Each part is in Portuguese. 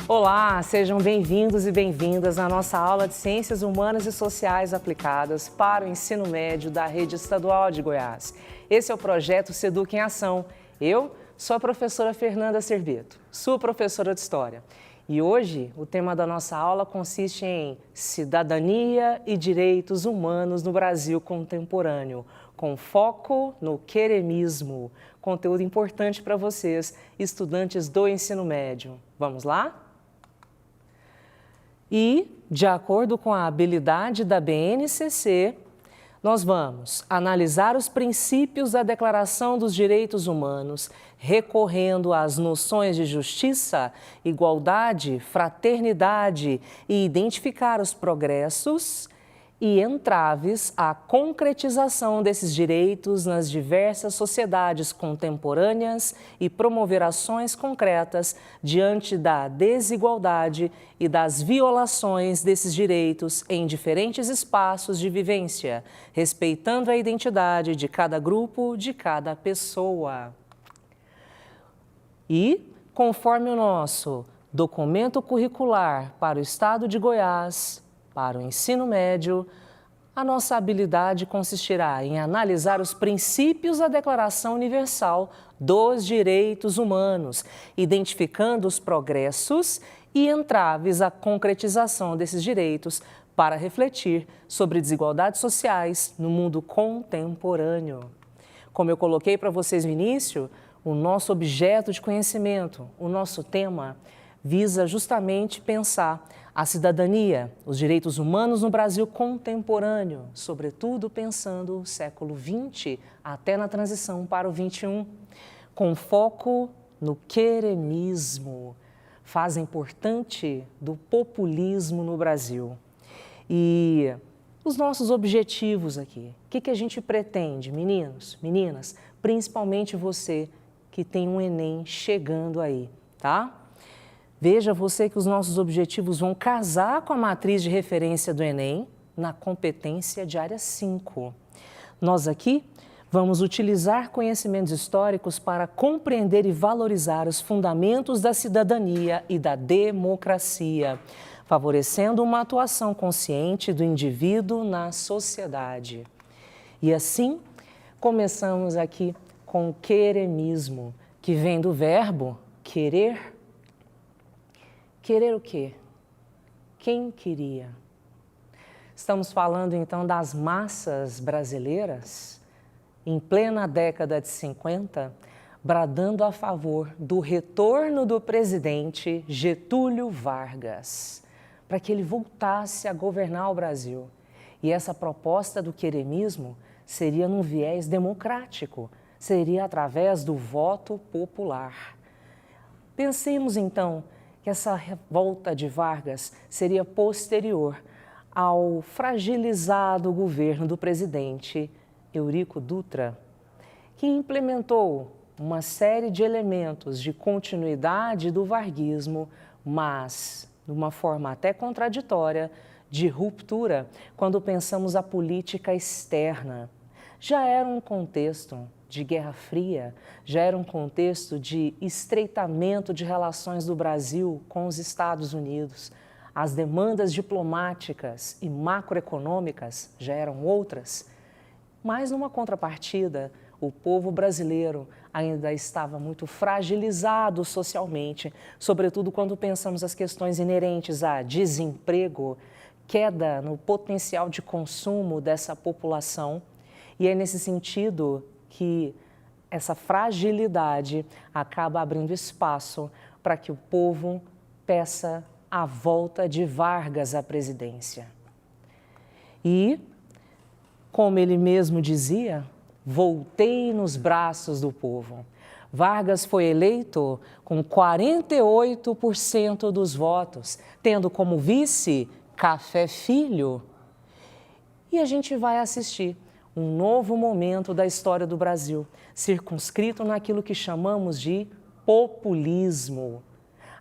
Olá, sejam bem-vindos e bem-vindas à nossa aula de Ciências Humanas e Sociais aplicadas para o ensino médio da Rede Estadual de Goiás. Esse é o projeto Seduc em Ação. Eu sou a professora Fernanda Serveto, sua professora de História. E hoje o tema da nossa aula consiste em cidadania e direitos humanos no Brasil contemporâneo, com foco no queremismo. Conteúdo importante para vocês, estudantes do ensino médio. Vamos lá? E, de acordo com a habilidade da BNCC, nós vamos analisar os princípios da Declaração dos Direitos Humanos, recorrendo às noções de justiça, igualdade, fraternidade e identificar os progressos e entraves à concretização desses direitos nas diversas sociedades contemporâneas e promover ações concretas diante da desigualdade e das violações desses direitos em diferentes espaços de vivência, respeitando a identidade de cada grupo, de cada pessoa. E, conforme o nosso documento curricular para o Estado de Goiás, para o ensino médio, a nossa habilidade consistirá em analisar os princípios da Declaração Universal dos Direitos Humanos, identificando os progressos e entraves à concretização desses direitos para refletir sobre desigualdades sociais no mundo contemporâneo. Como eu coloquei para vocês no início, o nosso objeto de conhecimento, o nosso tema, visa justamente pensar a cidadania, os direitos humanos no Brasil contemporâneo, sobretudo pensando o século XX até na transição para o XXI, com foco no queremismo, fase importante do populismo no Brasil. E os nossos objetivos aqui, o que a gente pretende, meninos, meninas, principalmente você que tem um Enem chegando aí, tá? Veja você que os nossos objetivos vão casar com a matriz de referência do Enem na competência de área 5. Nós aqui vamos utilizar conhecimentos históricos para compreender e valorizar os fundamentos da cidadania e da democracia, favorecendo uma atuação consciente do indivíduo na sociedade. E assim, começamos aqui com o queremismo, que vem do verbo querer. Querer o quê? Quem queria? Estamos falando então das massas brasileiras, em plena década de 50, bradando a favor do retorno do presidente Getúlio Vargas, para que ele voltasse a governar o Brasil. E essa proposta do queremismo seria num viés democrático, seria através do voto popular. Pensemos então que essa revolta de Vargas seria posterior ao fragilizado governo do presidente Eurico Dutra, que implementou uma série de elementos de continuidade do varguismo, mas de uma forma até contraditória, de ruptura, quando pensamos a política externa. Já era um contexto de Guerra Fria, já era um contexto de estreitamento de relações do Brasil com os Estados Unidos. As demandas diplomáticas e macroeconômicas já eram outras, mas numa contrapartida, o povo brasileiro ainda estava muito fragilizado socialmente, sobretudo quando pensamos as questões inerentes a desemprego, queda no potencial de consumo dessa população, e é nesse sentido que essa fragilidade acaba abrindo espaço para que o povo peça a volta de Vargas à presidência. E, como ele mesmo dizia, voltei nos braços do povo. Vargas foi eleito com 48% dos votos, tendo como vice Café Filho. E a gente vai assistir um novo momento da história do Brasil, circunscrito naquilo que chamamos de populismo.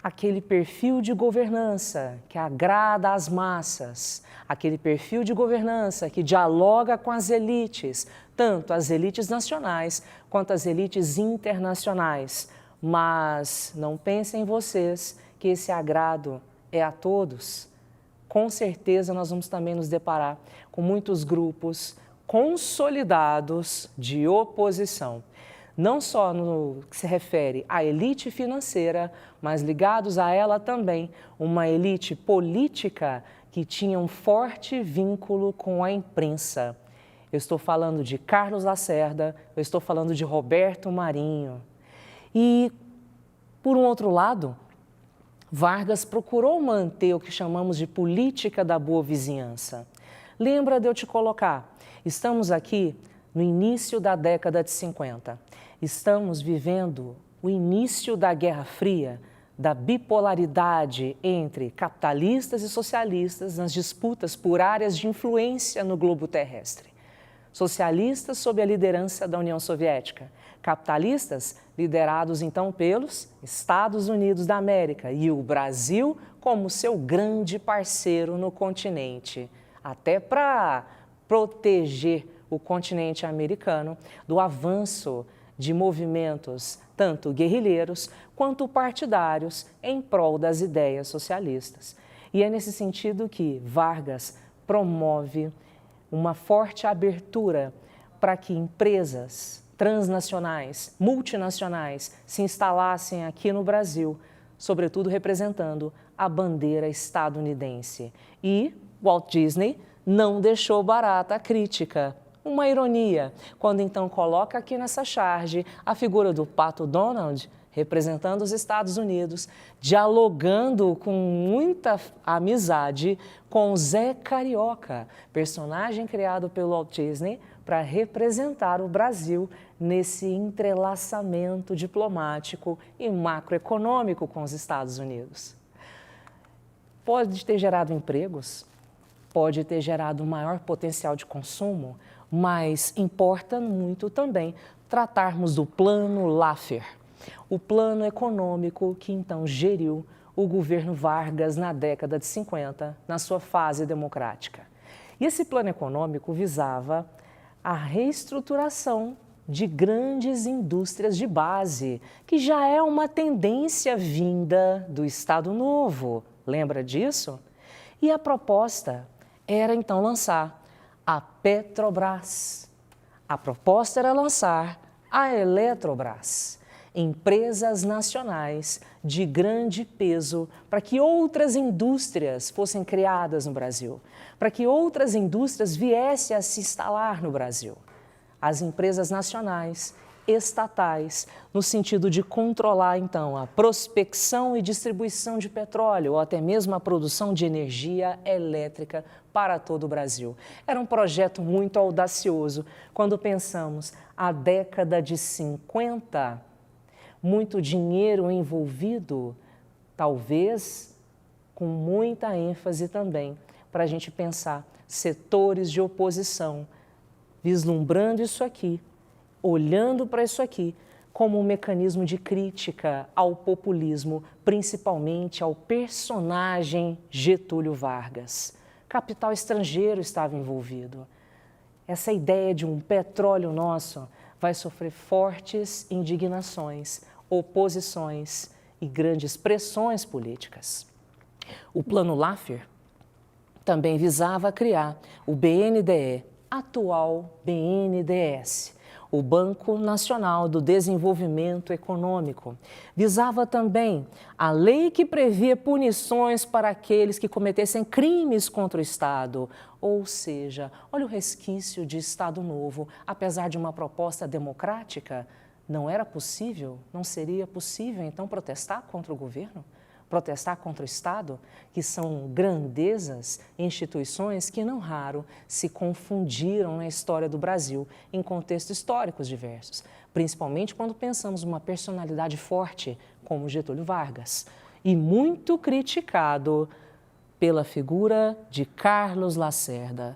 Aquele perfil de governança que agrada às massas, aquele perfil de governança que dialoga com as elites, tanto as elites nacionais quanto as elites internacionais. Mas não pensem vocês que esse agrado é a todos, com certeza nós vamos também nos deparar com muitos grupos consolidados de oposição. Não só no que se refere à elite financeira, mas ligados a ela também uma elite política que tinha um forte vínculo com a imprensa. Eu estou falando de Carlos Lacerda, eu estou falando de Roberto Marinho. E, por um outro lado, Vargas procurou manter o que chamamos de política da boa vizinhança. Lembra de eu te colocar? Estamos aqui no início da década de 50. Estamos vivendo o início da Guerra Fria, da bipolaridade entre capitalistas e socialistas nas disputas por áreas de influência no globo terrestre. Socialistas sob a liderança da União Soviética, capitalistas liderados então pelos Estados Unidos da América e o Brasil como seu grande parceiro no continente, até para proteger o continente americano do avanço de movimentos tanto guerrilheiros quanto partidários em prol das ideias socialistas. E é nesse sentido que Vargas promove uma forte abertura para que empresas transnacionais, multinacionais, se instalassem aqui no Brasil, sobretudo representando a bandeira estadunidense. E Walt Disney não deixou barata a crítica. Uma ironia, quando então coloca aqui nessa charge a figura do Pato Donald, representando os Estados Unidos, dialogando com muita amizade com Zé Carioca, personagem criado pelo Walt Disney para representar o Brasil nesse entrelaçamento diplomático e macroeconômico com os Estados Unidos. Pode ter gerado empregos, pode ter gerado maior potencial de consumo, mas importa muito também tratarmos do Plano Laffer, o plano econômico que então geriu o governo Vargas na década de 50, na sua fase democrática. E esse plano econômico visava a reestruturação de grandes indústrias de base, que já é uma tendência vinda do Estado Novo. Lembra disso? E a proposta era então lançar a Petrobras. A proposta era lançar a Eletrobras, empresas nacionais de grande peso para que outras indústrias fossem criadas no Brasil, para que outras indústrias viessem a se instalar no Brasil. As empresas nacionais, estatais, no sentido de controlar, então, a prospecção e distribuição de petróleo ou até mesmo a produção de energia elétrica para todo o Brasil. Era um projeto muito audacioso quando pensamos a década de 50, muito dinheiro envolvido, talvez com muita ênfase também para a gente pensar setores de oposição, vislumbrando isso aqui, olhando para isso aqui como um mecanismo de crítica ao populismo, principalmente ao personagem Getúlio Vargas. Capital estrangeiro estava envolvido. Essa ideia de um petróleo nosso vai sofrer fortes indignações, oposições e grandes pressões políticas. O Plano Laffer também visava criar o BNDE, atual BNDES, o Banco Nacional do Desenvolvimento Econômico. Visava também a lei que previa punições para aqueles que cometessem crimes contra o Estado. Ou seja, olha o resquício de Estado Novo. Apesar de uma proposta democrática, não era possível, não seria possível, então, protestar contra o governo? Protestar contra o Estado, que são grandezas, instituições que não raro se confundiram na história do Brasil em contextos históricos diversos, principalmente quando pensamos uma personalidade forte como Getúlio Vargas e muito criticado pela figura de Carlos Lacerda,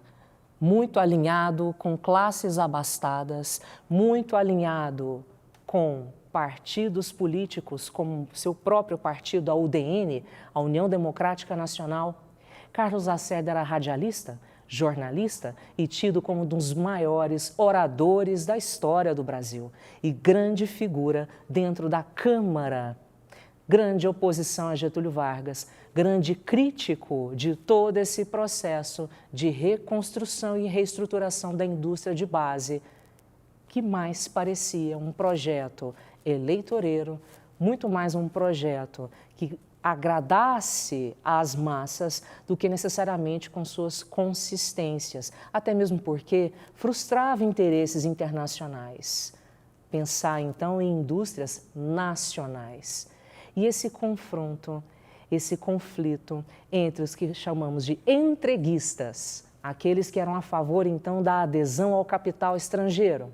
muito alinhado com classes abastadas, muito alinhado com partidos políticos, como seu próprio partido, a UDN, a União Democrática Nacional. Carlos Lacerda era radialista, jornalista e tido como um dos maiores oradores da história do Brasil e grande figura dentro da Câmara grande oposição a Getúlio Vargas, grande crítico de todo esse processo de reconstrução e reestruturação da indústria de base, que mais parecia um projeto eleitoreiro, muito mais um projeto que agradasse às massas do que necessariamente com suas consistências, até mesmo porque frustrava interesses internacionais. Pensar, então, em indústrias nacionais. E esse confronto, esse conflito entre os que chamamos de entreguistas, aqueles que eram a favor, então, da adesão ao capital estrangeiro,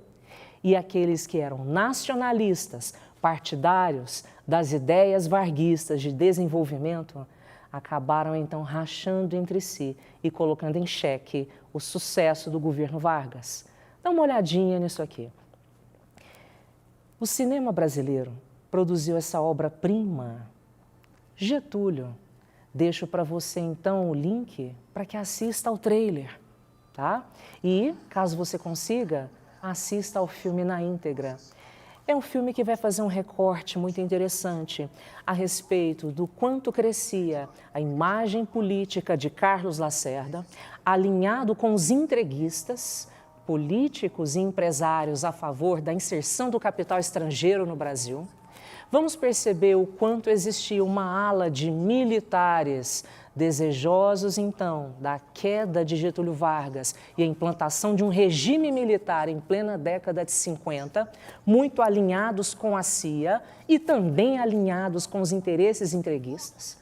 e aqueles que eram nacionalistas, partidários das ideias varguistas de desenvolvimento, acabaram, então, rachando entre si e colocando em xeque o sucesso do governo Vargas. Dá uma olhadinha nisso aqui. O cinema brasileiro produziu essa obra-prima, Getúlio. Deixo para você, então, o link para que assista ao trailer, tá? E, caso você consiga, assista ao filme na íntegra. É um filme que vai fazer um recorte muito interessante a respeito do quanto crescia a imagem política de Carlos Lacerda, alinhado com os entreguistas, políticos e empresários a favor da inserção do capital estrangeiro no Brasil. Vamos perceber o quanto existia uma ala de militares desejosos, então, da queda de Getúlio Vargas e a implantação de um regime militar em plena década de 50, muito alinhados com a CIA e também alinhados com os interesses entreguistas.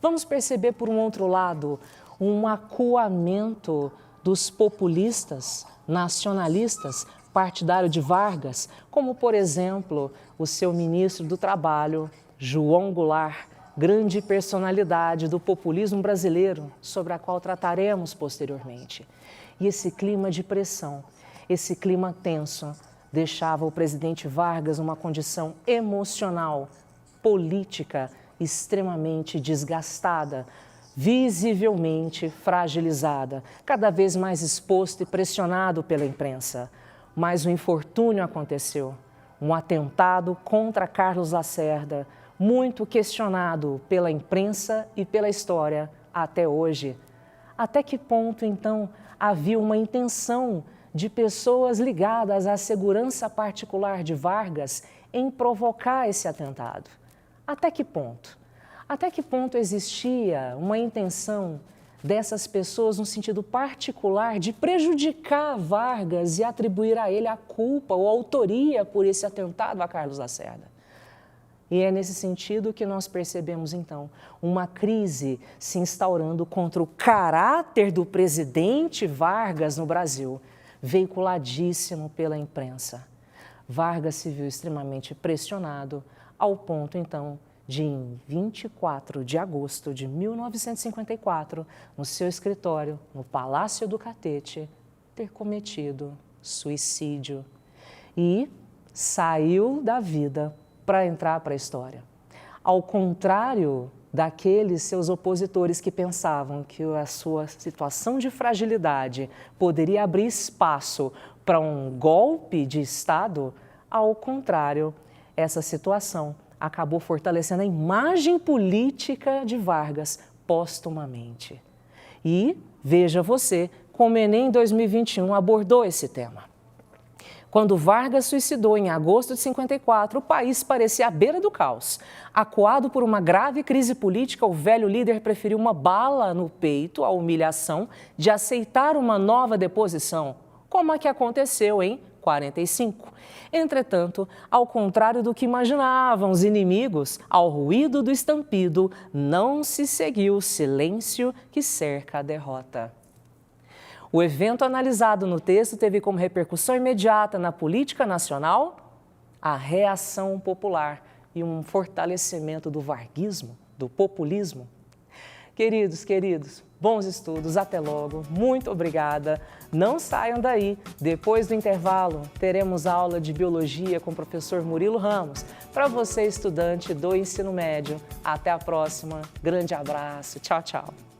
Vamos perceber, por um outro lado, um acuamento dos populistas, nacionalistas, partidário de Vargas, como, por exemplo, o seu ministro do Trabalho, João Goulart, grande personalidade do populismo brasileiro, sobre a qual trataremos posteriormente. E esse clima de pressão, esse clima tenso, deixava o presidente Vargas numa condição emocional, política, extremamente desgastada, visivelmente fragilizada, cada vez mais exposto e pressionado pela imprensa. Mas o infortúnio aconteceu, um atentado contra Carlos Lacerda, muito questionado pela imprensa e pela história até hoje. Até que ponto, então, havia uma intenção de pessoas ligadas à segurança particular de Vargas em provocar esse atentado? Até que ponto? Até que ponto existia uma intenção dessas pessoas no sentido particular de prejudicar Vargas e atribuir a ele a culpa ou a autoria por esse atentado a Carlos Lacerda? E é nesse sentido que nós percebemos, então, uma crise se instaurando contra o caráter do presidente Vargas no Brasil, veiculadíssimo pela imprensa. Vargas se viu extremamente pressionado, ao ponto, então, de, em 24 de agosto de 1954, no seu escritório, no Palácio do Catete, ter cometido suicídio e saiu da vida para entrar para a história. Ao contrário daqueles seus opositores que pensavam que a sua situação de fragilidade poderia abrir espaço para um golpe de Estado, ao contrário, essa situação acabou fortalecendo a imagem política de Vargas póstumamente. E veja você como o Enem 2021 abordou esse tema. Quando Vargas suicidou em agosto de 54, o país parecia à beira do caos. Acuado por uma grave crise política, o velho líder preferiu uma bala no peito à humilhação de aceitar uma nova deposição, como a que aconteceu em 45. Entretanto, ao contrário do que imaginavam os inimigos, ao ruído do estampido não se seguiu o silêncio que cerca a derrota. O evento analisado no texto teve como repercussão imediata na política nacional a reação popular e um fortalecimento do varguismo, do populismo. Queridos, bons estudos, até logo, muito obrigada. Não saiam daí, depois do intervalo teremos aula de Biologia com o professor Murilo Ramos, para você estudante do ensino médio. Até a próxima, grande abraço, tchau, tchau.